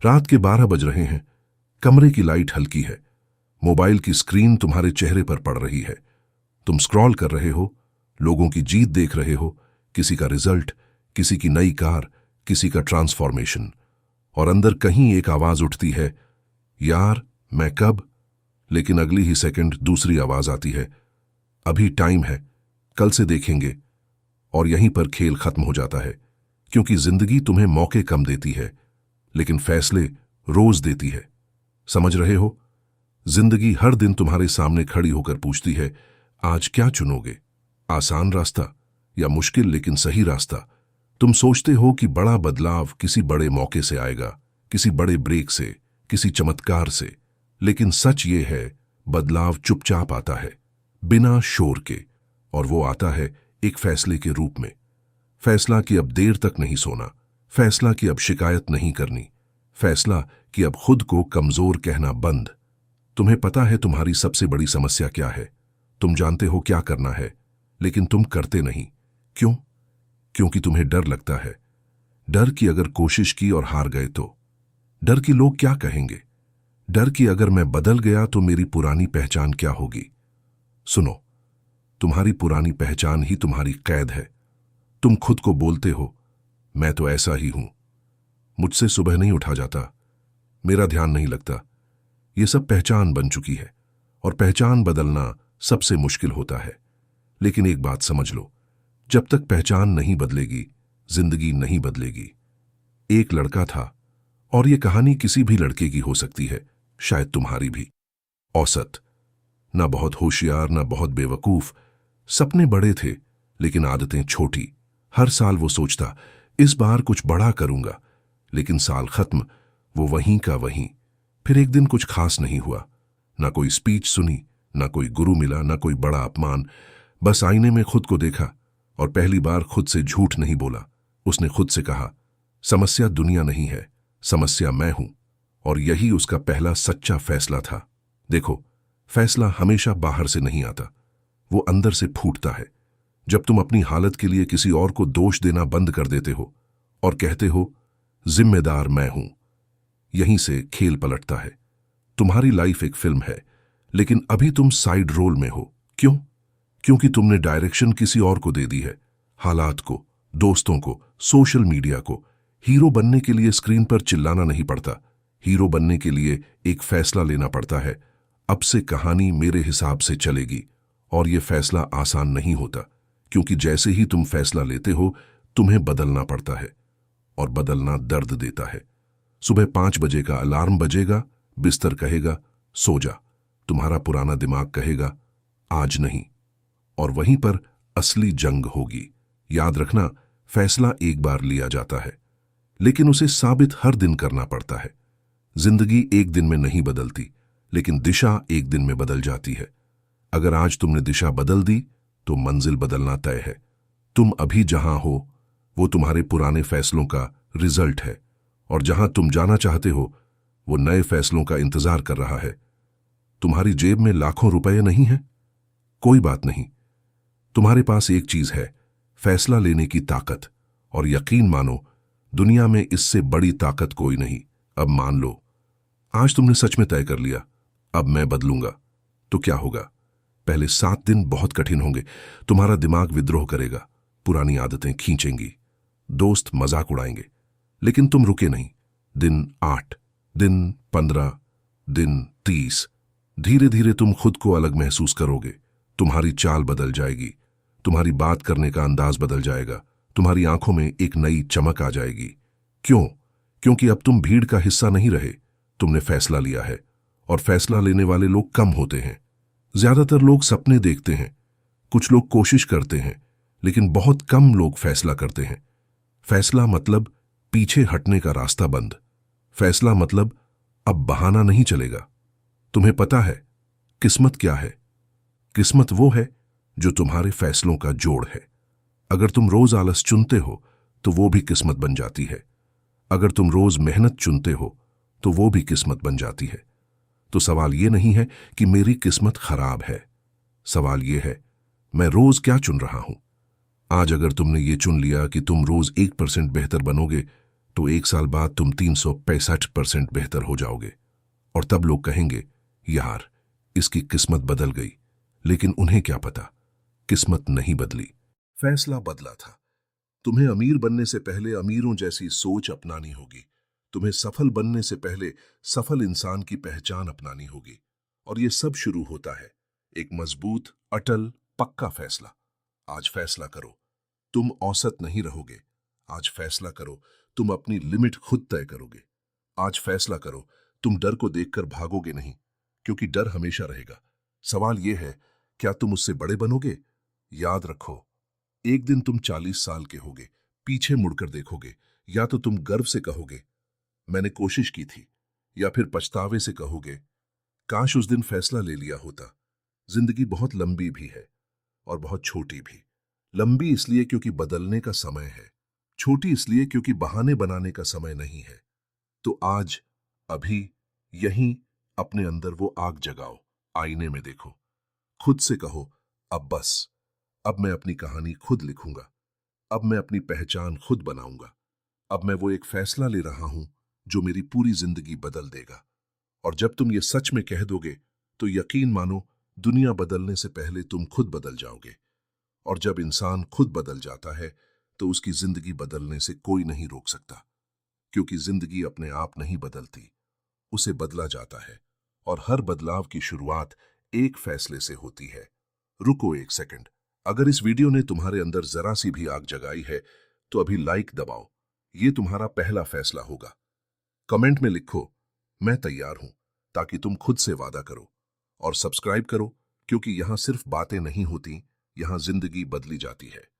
रात के 12 बज रहे हैं। कमरे की लाइट हल्की है। मोबाइल की स्क्रीन तुम्हारे चेहरे पर पड़ रही है। तुम स्क्रॉल कर रहे हो, लोगों की जीत देख रहे हो, किसी का रिजल्ट, किसी की नई कार, किसी का ट्रांसफॉर्मेशन। और अंदर कहीं एक आवाज उठती है, यार मैं कब। लेकिन अगली ही सेकंड दूसरी आवाज आती है, अभी टाइम है, कल से देखेंगे। और यहीं पर खेल खत्म हो जाता है, क्योंकि जिंदगी तुम्हें मौके कम देती है, लेकिन फैसले रोज देती है। समझ रहे हो? जिंदगी हर दिन तुम्हारे सामने खड़ी होकर पूछती है, आज क्या चुनोगे? आसान रास्ता या मुश्किल लेकिन सही रास्ता? तुम सोचते हो कि बड़ा बदलाव किसी बड़े मौके से आएगा, किसी बड़े ब्रेक से, किसी चमत्कार से। लेकिन सच ये है, बदलाव चुपचाप आता है, बिना शोर के। और वो आता है एक फैसले के रूप में। फैसला कि अब देर तक नहीं सोना, फैसला कि अब शिकायत नहीं करनी, फैसला कि अब खुद को कमजोर कहना बंद। तुम्हें पता है तुम्हारी सबसे बड़ी समस्या क्या है? तुम जानते हो क्या करना है, लेकिन तुम करते नहीं। क्यों? क्योंकि तुम्हें डर लगता है। डर कि अगर कोशिश की और हार गए तो? डर कि लोग क्या कहेंगे? डर कि अगर मैं बदल गया तो मेरी पुरानी पहचान क्या होगी? सुनो, तुम्हारी पुरानी पहचान ही तुम्हारी कैद है। तुम खुद को बोलते हो, मैं तो ऐसा ही हूं, मुझसे सुबह नहीं उठा जाता, मेरा ध्यान नहीं लगता। ये सब पहचान बन चुकी है, और पहचान बदलना सबसे मुश्किल होता है। लेकिन एक बात समझ लो, जब तक पहचान नहीं बदलेगी, जिंदगी नहीं बदलेगी। एक लड़का था, और ये कहानी किसी भी लड़के की हो सकती है, शायद तुम्हारी भी। औसत, ना बहुत होशियार ना बहुत बेवकूफ, सपने बड़े थे लेकिन आदतें छोटी। हर साल वो सोचता, इस बार कुछ बड़ा करूंगा, लेकिन साल खत्म, वो वहीं का वहीं। फिर एक दिन कुछ खास नहीं हुआ, ना कोई स्पीच सुनी, ना कोई गुरु मिला, ना कोई बड़ा अपमान। बस आईने में खुद को देखा, और पहली बार खुद से झूठ नहीं बोला। उसने खुद से कहा, समस्या दुनिया नहीं है, समस्या मैं हूं। और यही उसका पहला सच्चा फैसला था। देखो, फैसला हमेशा बाहर से नहीं आता, वो अंदर से फूटता है। जब तुम अपनी हालत के लिए किसी और को दोष देना बंद कर देते हो और कहते हो, जिम्मेदार मैं हूं, यहीं से खेल पलटता है। तुम्हारी लाइफ एक फिल्म है, लेकिन अभी तुम साइड रोल में हो। क्यों? क्योंकि तुमने डायरेक्शन किसी और को दे दी है, हालात को, दोस्तों को, सोशल मीडिया को। हीरो बनने के लिए स्क्रीन पर चिल्लाना नहीं पड़ता, हीरो बनने के लिए एक फैसला लेना पड़ता है, अब से कहानी मेरे हिसाब से चलेगी। और यह फैसला आसान नहीं होता, क्योंकि जैसे ही तुम फैसला लेते हो, तुम्हें बदलना पड़ता है, और बदलना दर्द देता है। सुबह 5 बजे का अलार्म बजेगा, बिस्तर कहेगा सो जा, तुम्हारा पुराना दिमाग कहेगा आज नहीं। और वहीं पर असली जंग होगी। याद रखना, फैसला एक बार लिया जाता है, लेकिन उसे साबित हर दिन करना पड़ता है। जिंदगी एक दिन में नहीं बदलती, लेकिन दिशा एक दिन में बदल जाती है। अगर आज तुमने दिशा बदल दी, तो मंजिल बदलना तय है। तुम अभी जहां हो, वो तुम्हारे पुराने फैसलों का रिजल्ट है, और जहां तुम जाना चाहते हो, वो नए फैसलों का इंतजार कर रहा है। तुम्हारी जेब में लाखों रुपए नहीं है, कोई बात नहीं। तुम्हारे पास एक चीज है, फैसला लेने की ताकत। और यकीन मानो, दुनिया में इससे बड़ी ताकत कोई नहीं। अब मान लो, आज तुमने सच में तय कर लिया, अब मैं बदलूंगा। तो क्या होगा? पहले 7 दिन बहुत कठिन होंगे। तुम्हारा दिमाग विद्रोह करेगा, पुरानी आदतें खींचेंगी, दोस्त मजाक उड़ाएंगे, लेकिन तुम रुके नहीं। दिन 8, दिन 15, दिन 30, धीरे धीरे तुम खुद को अलग महसूस करोगे। तुम्हारी चाल बदल जाएगी, तुम्हारी बात करने का अंदाज बदल जाएगा, तुम्हारी आंखों में एक नई चमक आ जाएगी। क्यों? क्योंकि अब तुम भीड़ का हिस्सा नहीं रहे, तुमने फैसला लिया है। और फैसला लेने वाले लोग कम होते हैं। ज्यादातर लोग सपने देखते हैं, कुछ लोग कोशिश करते हैं, लेकिन बहुत कम लोग फैसला करते हैं। फैसला मतलब पीछे हटने का रास्ता बंद। फैसला मतलब अब बहाना नहीं चलेगा। तुम्हें पता है किस्मत क्या है? किस्मत वो है जो तुम्हारे फैसलों का जोड़ है। अगर तुम रोज आलस चुनते हो, तो वो भी किस्मत बन जाती है। अगर तुम रोज मेहनत चुनते हो, तो वो भी किस्मत बन जाती है। तो सवाल ये नहीं है कि मेरी किस्मत खराब है, सवाल ये है, मैं रोज क्या चुन रहा हूं। आज अगर तुमने ये चुन लिया कि तुम रोज 1% बेहतर बनोगे, तो 1 साल बाद तुम 365% बेहतर हो जाओगे। और तब लोग कहेंगे, यार इसकी किस्मत बदल गई। लेकिन उन्हें क्या पता, किस्मत नहीं बदली, फैसला बदला था। तुम्हें अमीर बनने से पहले अमीरों जैसी सोच अपनानी होगी। तुम्हें सफल बनने से पहले सफल इंसान की पहचान अपनानी होगी। और ये सब शुरू होता है एक मजबूत, अटल, पक्का फैसला। आज फैसला करो, तुम औसत नहीं रहोगे। आज फैसला करो, तुम अपनी लिमिट खुद तय करोगे। आज फैसला करो, तुम डर को देखकर भागोगे नहीं, क्योंकि डर हमेशा रहेगा। सवाल यह है, क्या तुम उससे बड़े बनोगे? याद रखो, एक दिन तुम 40 साल के होगे, पीछे मुड़कर देखोगे, या तो तुम गर्व से कहोगे मैंने कोशिश की थी, या फिर पछतावे से कहोगे काश उस दिन फैसला ले लिया होता। जिंदगी बहुत लंबी भी है और बहुत छोटी भी। लंबी इसलिए क्योंकि बदलने का समय है, छोटी इसलिए क्योंकि बहाने बनाने का समय नहीं है। तो आज, अभी, यहीं अपने अंदर वो आग जगाओ, आईने में देखो, खुद से कहो अब बस, अब मैं अपनी कहानी खुद लिखूंगा, अब मैं अपनी पहचान खुद बनाऊंगा, अब मैं वो एक फैसला ले रहा हूं जो मेरी पूरी जिंदगी बदल देगा। और जब तुम ये सच में कह दोगे तो यकीन मानो, दुनिया बदलने से पहले तुम खुद बदल जाओगे। और जब इंसान खुद बदल जाता है तो उसकी जिंदगी बदलने से कोई नहीं रोक सकता, क्योंकि जिंदगी अपने आप नहीं बदलती, उसे बदला जाता है। और हर बदलाव की शुरुआत एक फैसले से होती है। रुको एक सेकंड, अगर इस वीडियो ने तुम्हारे अंदर जरा सी भी आग जगाई है तो अभी लाइक दबाओ, ये तुम्हारा पहला फैसला होगा। कमेंट में लिखो मैं तैयार हूं, ताकि तुम खुद से वादा करो। और सब्सक्राइब करो, क्योंकि यहां सिर्फ बातें नहीं होती, यहां जिंदगी बदली जाती है।